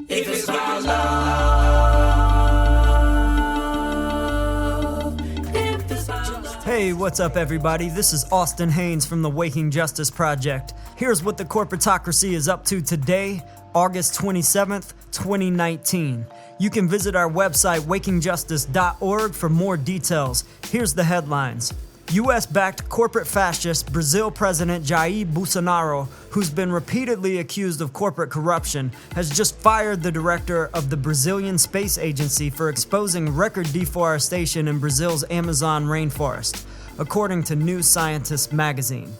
If it's about love, if it's about love. Hey, what's up everybody? This is Austin Haynes from the Waking Justice Project. Here's what the corporatocracy is up to today, August 27th, 2019. You can visit our website, wakingjustice.org, for more details. Here's the headlines. U.S.-backed corporate fascist Brazil President Jair Bolsonaro, who's been repeatedly accused of corporate corruption, has just fired the director of the Brazilian Space Agency for exposing record deforestation in Brazil's Amazon rainforest, according to New Scientist magazine.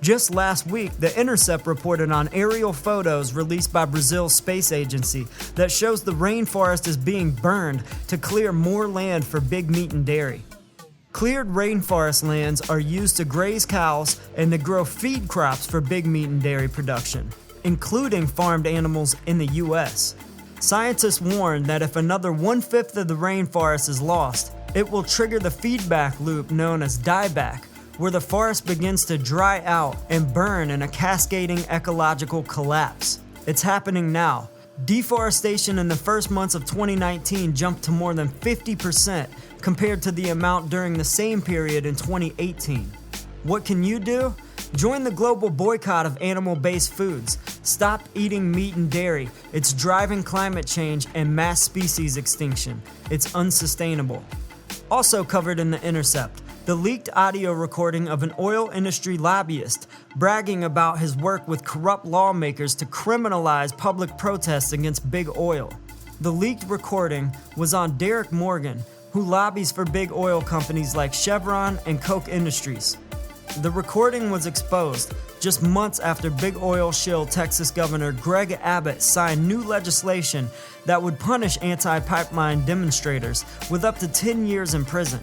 Just last week, The Intercept reported on aerial photos released by Brazil's space agency that shows the rainforest is being burned to clear more land for big meat and dairy. Cleared rainforest lands are used to graze cows and to grow feed crops for big meat and dairy production, including farmed animals in the U.S. Scientists warn that if another 1/5 of the rainforest is lost, it will trigger the feedback loop known as dieback, where the forest begins to dry out and burn in a cascading ecological collapse. It's happening now. Deforestation in the first months of 2019 jumped to more than 50% compared to the amount during the same period in 2018. What can you do? Join the global boycott of animal-based foods. Stop eating meat and dairy. It's driving climate change and mass species extinction. It's unsustainable. Also covered in The Intercept, the leaked audio recording of an oil industry lobbyist bragging about his work with corrupt lawmakers to criminalize public protests against big oil. The leaked recording was on Derek Morgan, who lobbies for big oil companies like Chevron and Koch Industries. The recording was exposed just months after big oil shill Texas Governor Greg Abbott signed new legislation that would punish anti-pipeline demonstrators with up to 10 years in prison.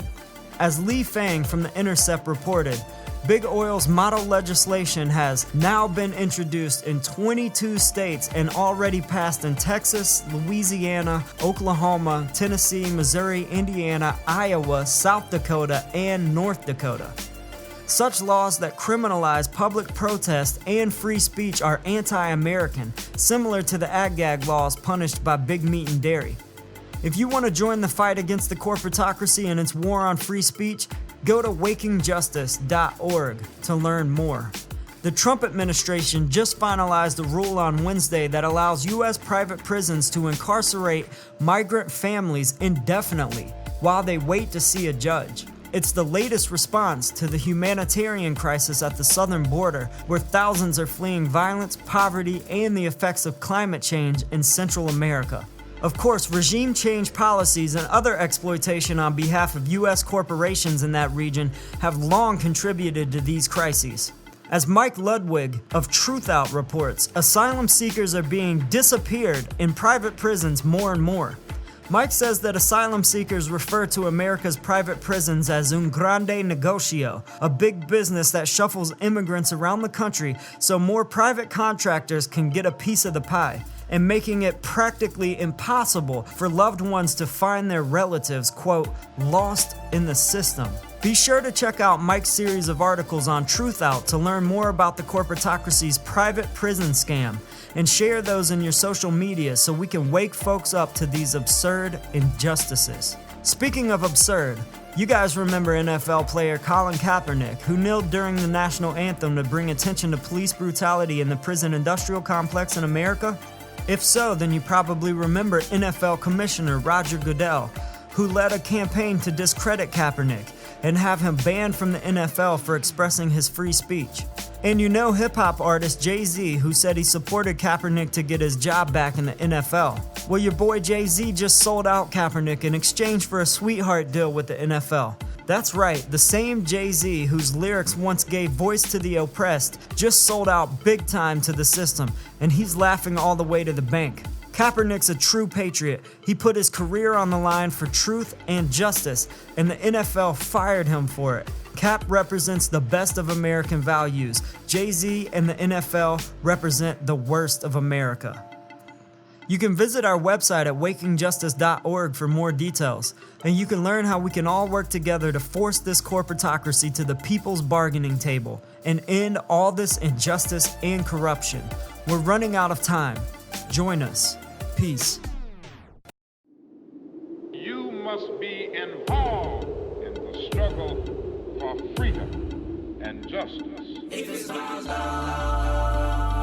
As Lee Fang from The Intercept reported, Big Oil's model legislation has now been introduced in 22 states and already passed in Texas, Louisiana, Oklahoma, Tennessee, Missouri, Indiana, Iowa, South Dakota, and North Dakota. Such laws that criminalize public protest and free speech are anti-American, similar to the ag-gag laws punished by big meat and dairy. If you want to join the fight against the corporatocracy and its war on free speech, go to wakingjustice.org to learn more. The Trump administration just finalized a rule on Wednesday that allows U.S. private prisons to incarcerate migrant families indefinitely while they wait to see a judge. It's the latest response to the humanitarian crisis at the southern border, where thousands are fleeing violence, poverty, and the effects of climate change in Central America. Of course, regime change policies and other exploitation on behalf of U.S. corporations in that region have long contributed to these crises. As Mike Ludwig of Truthout reports, asylum seekers are being disappeared in private prisons more and more. Mike says that asylum seekers refer to America's private prisons as un grande negocio, a big business that shuffles immigrants around the country so more private contractors can get a piece of the pie, and making it practically impossible for loved ones to find their relatives, quote, lost in the system. Be sure to check out Mike's series of articles on Truthout to learn more about the corporatocracy's private prison scam, and share those in your social media so we can wake folks up to these absurd injustices. Speaking of absurd, you guys remember NFL player Colin Kaepernick, who kneeled during the national anthem to bring attention to police brutality in the prison industrial complex in America? If so, then you probably remember NFL Commissioner Roger Goodell, who led a campaign to discredit Kaepernick and have him banned from the NFL for expressing his free speech. And you know hip-hop artist Jay-Z, who said he supported Kaepernick to get his job back in the NFL. Well, your boy Jay-Z just sold out Kaepernick in exchange for a sweetheart deal with the NFL. That's right, the same Jay-Z whose lyrics once gave voice to the oppressed just sold out big time to the system, and he's laughing all the way to the bank. Kaepernick's a true patriot. He put his career on the line for truth and justice, and the NFL fired him for it. Cap represents the best of American values. Jay-Z and the NFL represent the worst of America. You can visit our website at wakingjustice.org for more details, and you can learn how we can all work together to force this corporatocracy to the people's bargaining table and end all this injustice and corruption. We're running out of time. Join us. Peace. Peace. You must be involved in the struggle for freedom and justice. If it's about love,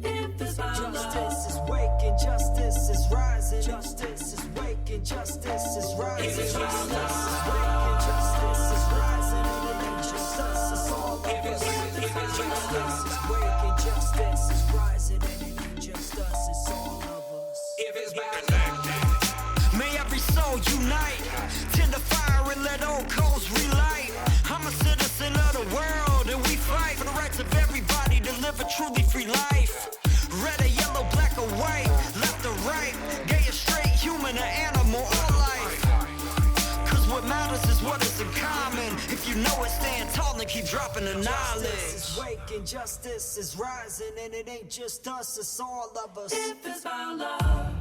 if it's about Justice is waking, justice is rising. Justice is waking, justice is rising. If it's Justice love, is waking, justice is rising. And it ain't just us, it's all of us. Justice is waking, justice is rising. And it ain't just us, it's all of us. if it's about love. May every soul unite, tend the fire and let old coals relight. I'm a citizen of the world and we fight for the rights of everybody to live a truly free life. Red or yellow, black or white, left or right, gay or straight, human or animal, all life. Cause what matters is what is in common. If you know it, stand tall and keep dropping the knowledge. Justice is waking, justice is rising, and it ain't just us, it's all of us. If it's about love.